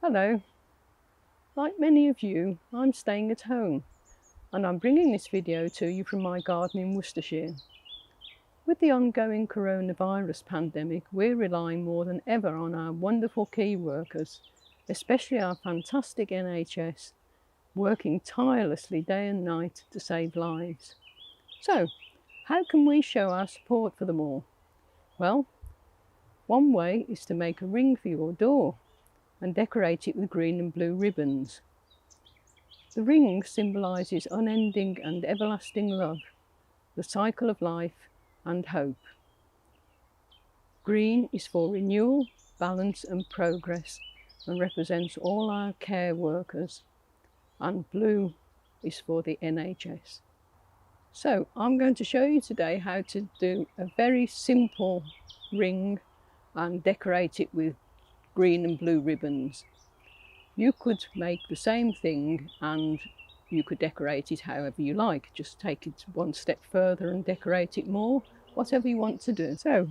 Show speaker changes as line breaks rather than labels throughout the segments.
Hello. Like many of you, I'm staying at home and I'm bringing this video to you from my garden in Worcestershire. With the ongoing coronavirus pandemic, we're relying more than ever on our wonderful key workers, especially our fantastic NHS, working tirelessly day and night to save lives. So, how can we show our support for them all? Well, one way is to make a ring for your door and decorate it with green and blue ribbons. The ring symbolises unending and everlasting love, the cycle of life and hope. Green is for renewal, balance and progress and represents all our care workers, and blue is for the NHS. So I'm going to show you today how to do a very simple ring and decorate it with green and blue ribbons. You could make the same thing and you could decorate it however you like. Just take it one step further and decorate it more, whatever you want to do. So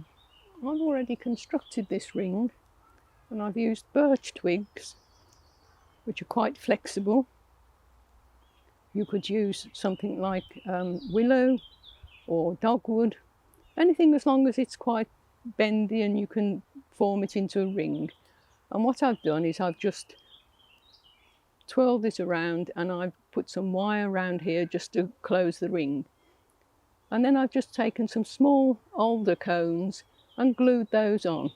I've already constructed this ring and I've used birch twigs, which are quite flexible. You could use something like willow or dogwood, anything as long as it's quite bendy and you can form it into a ring. And what I've done is I've just twirled it around and I've put some wire around here just to close the ring. And then I've just taken some small alder cones and glued those on.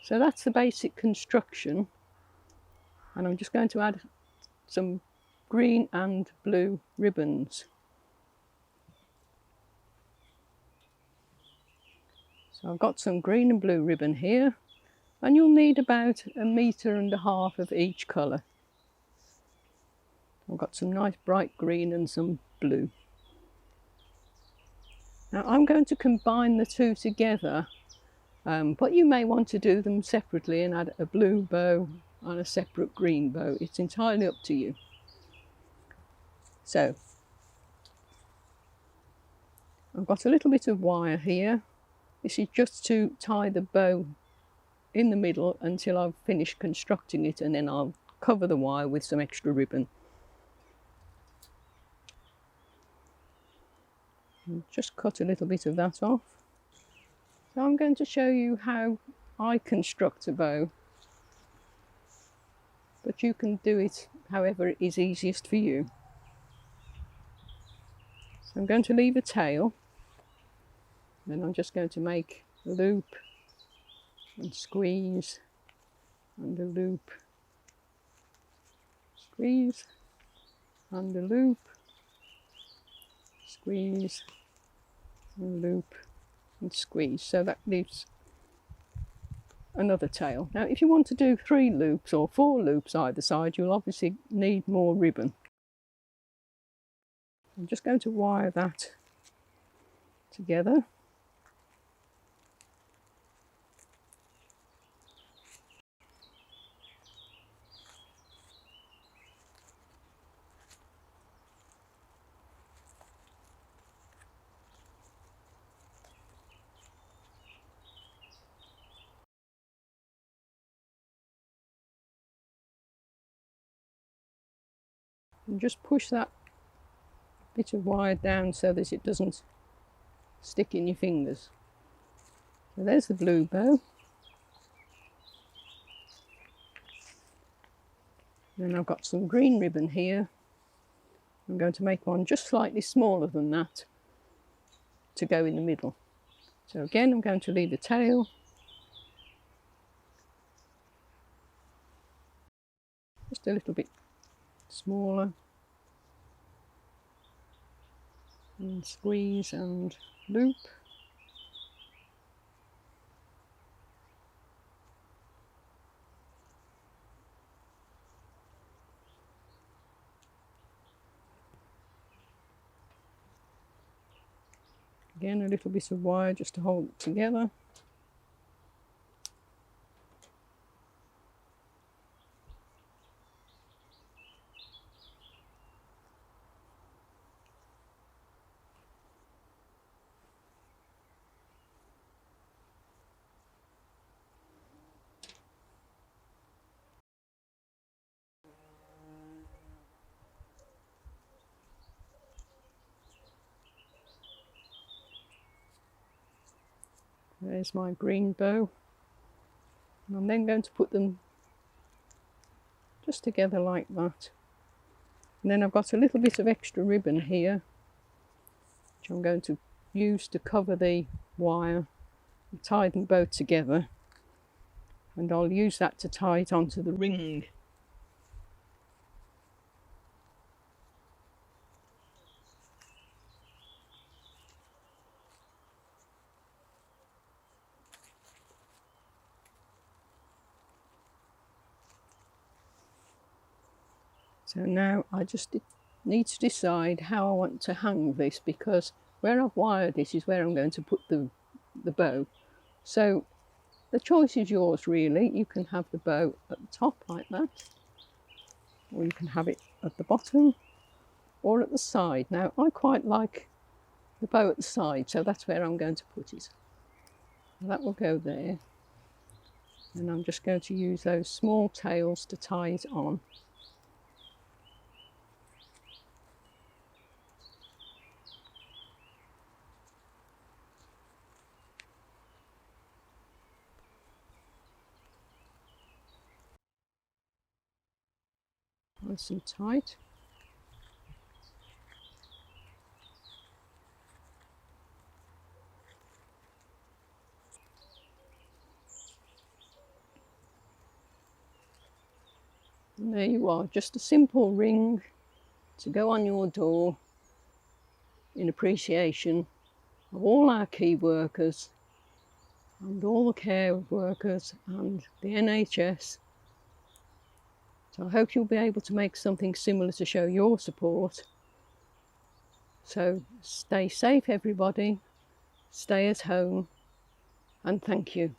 So that's the basic construction. And I'm just going to add some green and blue ribbons. So I've got some green and blue ribbon here, and you'll need about 1.5 meters of each colour. I've got some nice bright green and some blue. Now I'm going to combine the two together, but you may want to do them separately and add a blue bow and a separate green bow. It's entirely up to you. So I've got a little bit of wire here. This is just to tie the bow in the middle until I've finished constructing it, and then I'll cover the wire with some extra ribbon. And just cut a little bit of that off. So I'm going to show you how I construct a bow, but you can do it however is easiest for you. So I'm going to leave a tail, then I'm just going to make a loop and squeeze and a loop, squeeze and a loop, squeeze and loop and squeeze. So that leaves another tail. Now if you want to do 3 loops or 4 loops either side, you'll obviously need more ribbon. I'm just going to wire that together. And just push that bit of wire down so that it doesn't stick in your fingers. So there's the blue bow. Then I've got some green ribbon here. I'm going to make one just slightly smaller than that to go in the middle. So again, I'm going to leave a tail. Just a little bit smaller. And squeeze and loop. Again, a little bit of wire just to hold it together. There's my green bow. And I'm then going to put them just together like that. And then I've got a little bit of extra ribbon here, which I'm going to use to cover the wire and tie them both together. And I'll use that to tie it onto the ring. So now I just need to decide how I want to hang this, because where I've wired it is where I'm going to put the bow. So the choice is yours really. You can have the bow at the top like that, or you can have it at the bottom or at the side. Now I quite like the bow at the side, so that's where I'm going to put it. That will go there, and I'm just going to use those small tails to tie it on. Nice and tight. And there you are, just a simple ring to go on your door in appreciation of all our key workers and all the care workers and the NHS. So I hope you'll be able to make something similar to show your support. So stay safe everybody, stay at home, and thank you.